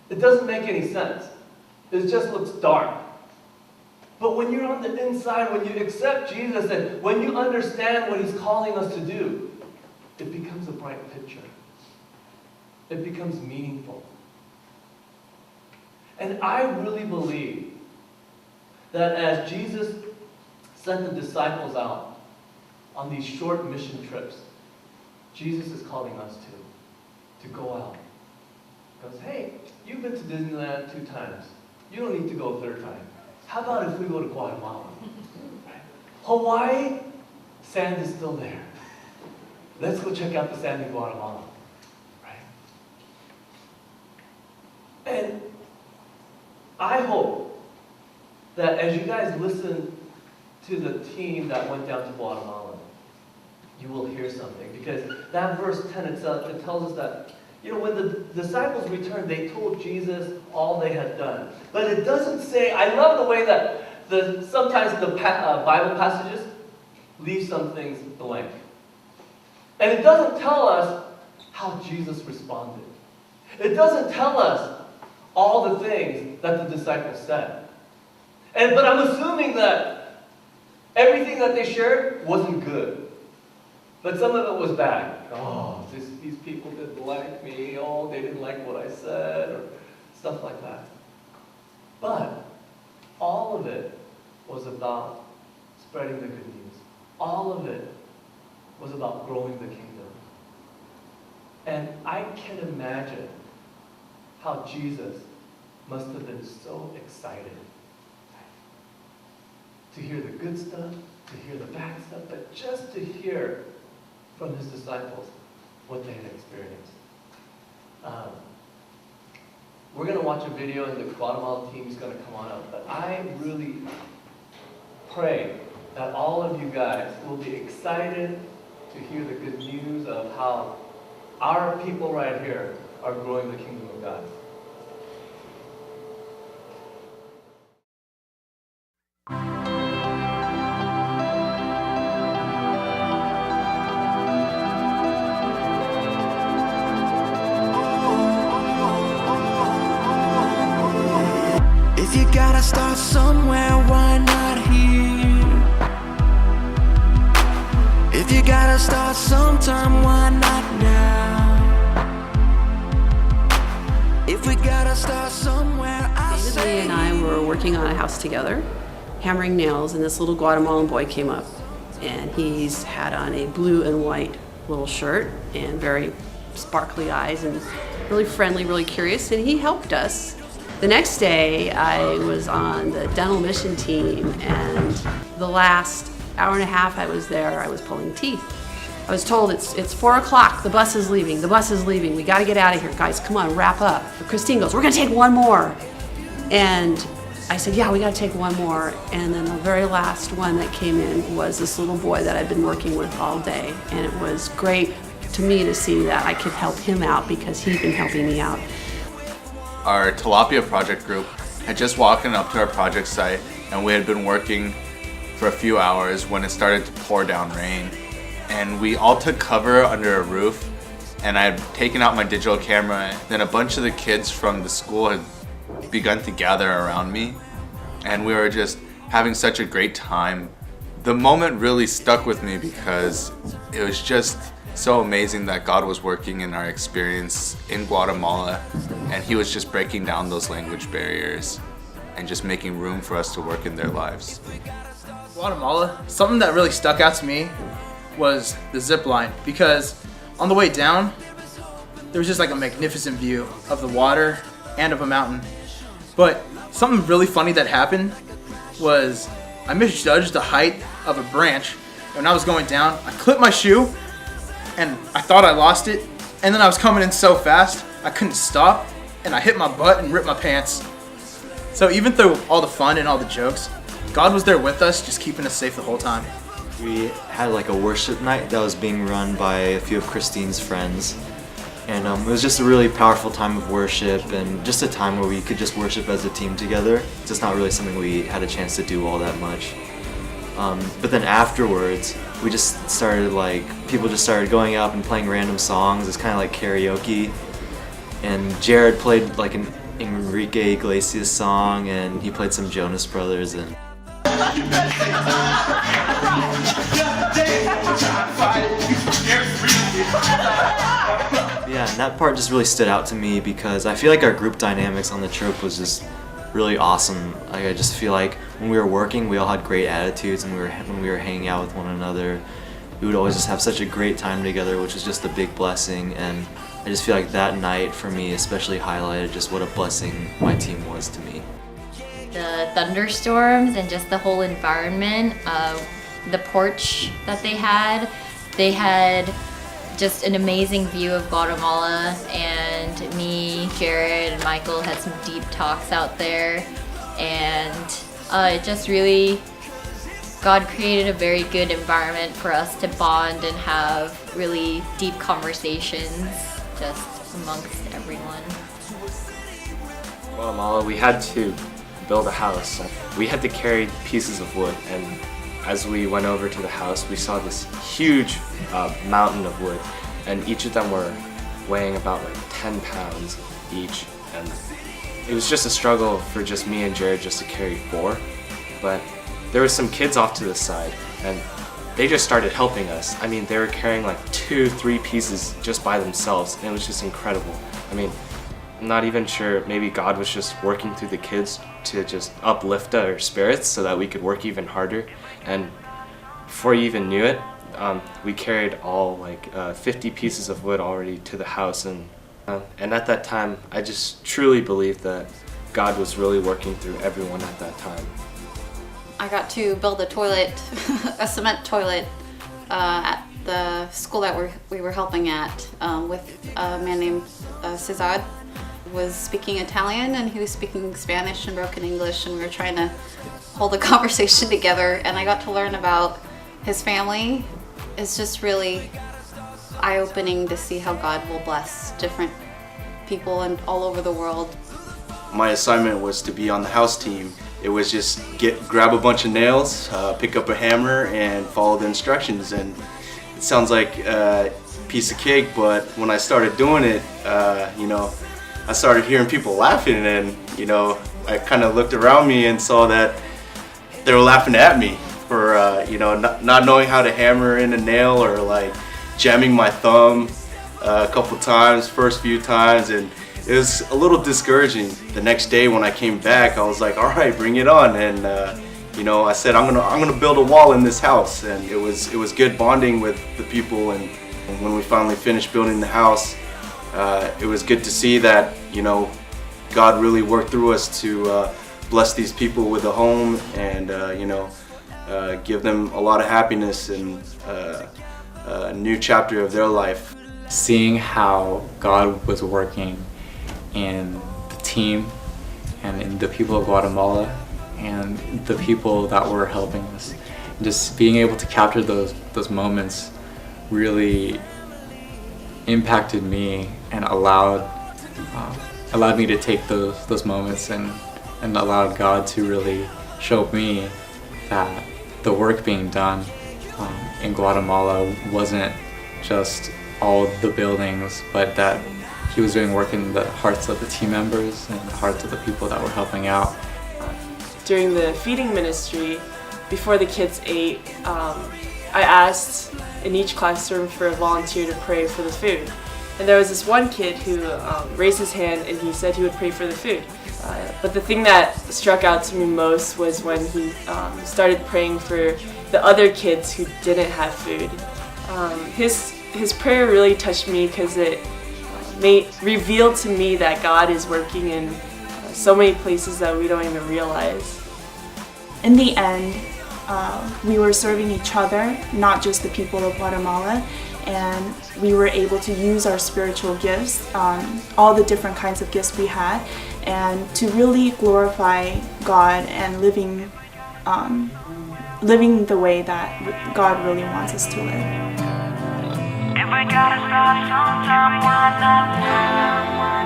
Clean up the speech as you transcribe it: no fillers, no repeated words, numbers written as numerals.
It doesn't make any sense. It just looks dark. But when you're on the inside, when you accept Jesus, and when you understand what He's calling us to do, it becomes a bright picture. It becomes meaningful. And I really believe that as Jesus sent the disciples out on these short mission trips, Jesus is calling us to go out. He goes, hey, you've been to Disneyland 2 times. You don't need to go a 3rd time. How about if we go to Guatemala? Hawaii, sand is still there. Let's go check out the sand in Guatemala. Right? And I hope that as you guys listen to the team that went down to Guatemala, you will hear something. Because that verse 10 itself, it tells us that, when the disciples returned, they told Jesus all they had done. But it doesn't say, I love the way that sometimes the Bible passages leave some things blank. And it doesn't tell us how Jesus responded. It doesn't tell us all the things that the disciples said. But I'm assuming that everything that they shared wasn't good. But some of it was bad. Oh, these people didn't like me. Oh, they didn't like what I said, or stuff like that. But all of it was about spreading the good news. All of it was about growing the kingdom. And I can imagine how Jesus must have been so excited to hear the good stuff, to hear the bad stuff, but just to hear from His disciples what they had experienced. We're going to watch a video, and the Guatemala team is going to come on up, but I really pray that all of you guys will be excited to hear the good news of how our people right here are growing the kingdom of God. If you gotta start somewhere, why not here? If you gotta start sometime, why not now? If we gotta start somewhere, I David say Lee and I were working on a house together, hammering nails, and this little Guatemalan boy came up, and he's had on a blue and white little shirt and very sparkly eyes and really friendly, really curious, and he helped us. The next day, I was on the dental mission team, and the last hour and a half I was there, I was pulling teeth. I was told it's 4 o'clock, the bus is leaving, we gotta get out of here, guys, come on, wrap up. But Christine goes, we're gonna take one more. And I said, yeah, we gotta take one more. And then the very last one that came in was this little boy that I'd been working with all day. And it was great to me to see that I could help him out because he'd been helping me out. Our tilapia project group had just walked up to our project site, and we had been working for a few hours when it started to pour down rain. And we all took cover under a roof, and I had taken out my digital camera. Then a bunch of the kids from the school had begun to gather around me, and we were just having such a great time. The moment really stuck with me because it was just so amazing that God was working in our experience in Guatemala, and He was just breaking down those language barriers and just making room for us to work in their lives. Guatemala, something that really stuck out to me was the zip line, because on the way down there was just like a magnificent view of the water and of a mountain. But something really funny that happened was I misjudged the height of a branch. When I was going down, I clipped my shoe and I thought I lost it, and then I was coming in so fast I couldn't stop, and I hit my butt and ripped my pants. So even through all the fun and all the jokes, God was there with us, just keeping us safe the whole time. We had like a worship night that was being run by a few of Christine's friends, and it was just a really powerful time of worship, and just a time where we could just worship as a team together. It's just not really something we had a chance to do all that much. But then afterwards, we just started people just started going up and playing random songs. It's kind of like karaoke. And Jared played like an Enrique Iglesias song, and he played some Jonas Brothers, and yeah, and that part just really stood out to me because I feel like our group dynamics on the trip was just really awesome. Like, I just feel like when we were working, we all had great attitudes, and when we were hanging out with one another, we would always just have such a great time together, which was just a big blessing. And I just feel like that night for me especially highlighted just what a blessing my team was to me. The thunderstorms and just the whole environment, the porch that they had just an amazing view of Guatemala, and me, Jared, and Michael had some deep talks out there, and it just really, God created a very good environment for us to bond and have really deep conversations just amongst everyone. Guatemala, we had to build a house. We had to carry pieces of wood, and as we went over to the house, we saw this huge mountain of wood, and each of them were weighing about like 10 pounds each, and it was just a struggle for just me and Jared just to carry 4, but there were some kids off to the side, and they just started helping us. I mean, they were carrying like 2-3 pieces just by themselves, and it was just incredible. I mean, I'm not even sure, maybe God was just working through the kids to just uplift our spirits so that we could work even harder. And before you even knew it, we carried all like 50 pieces of wood already to the house, and at that time I just truly believed that God was really working through everyone at that time. I got to build a toilet, a cement toilet at the school that we were helping at with a man named Cesar. Was speaking Italian and he was speaking Spanish and broken English, and we were trying to hold a conversation together, and I got to learn about his family. It's just really eye-opening to see how God will bless different people and all over the world. My assignment was to be on the house team. It was just grab a bunch of nails, pick up a hammer, and follow the instructions. And it sounds like a piece of cake, but when I started doing it, I started hearing people laughing, and I kind of looked around me and saw that they were laughing at me for not knowing how to hammer in a nail, or like jamming my thumb a couple times, first few times, and it was a little discouraging. The next day when I came back, I was like, all right, bring it on. And I said, I'm gonna build a wall in this house, and it was good bonding with the people. And when we finally finished building the house, it was good to see that God really worked through us to bless these people with a home, and give them a lot of happiness and a new chapter of their life. Seeing how God was working in the team and in the people of Guatemala and the people that were helping us, just being able to capture those moments really impacted me and allowed me to take those moments and allowed God to really show me that the work being done in Guatemala wasn't just all the buildings, but that He was doing work in the hearts of the team members and the hearts of the people that were helping out. During the feeding ministry, before the kids ate, I asked in each classroom for a volunteer to pray for the food. And there was this one kid who raised his hand and he said he would pray for the food. But the thing that struck out to me most was when he started praying for the other kids who didn't have food. His prayer really touched me because it revealed to me that God is working in so many places that we don't even realize. In the end, we were serving each other, not just the people of Guatemala, and we were able to use our spiritual gifts, all the different kinds of gifts we had, and to really glorify God and living the way that God really wants us to live. If we gotta start sometime, why not now?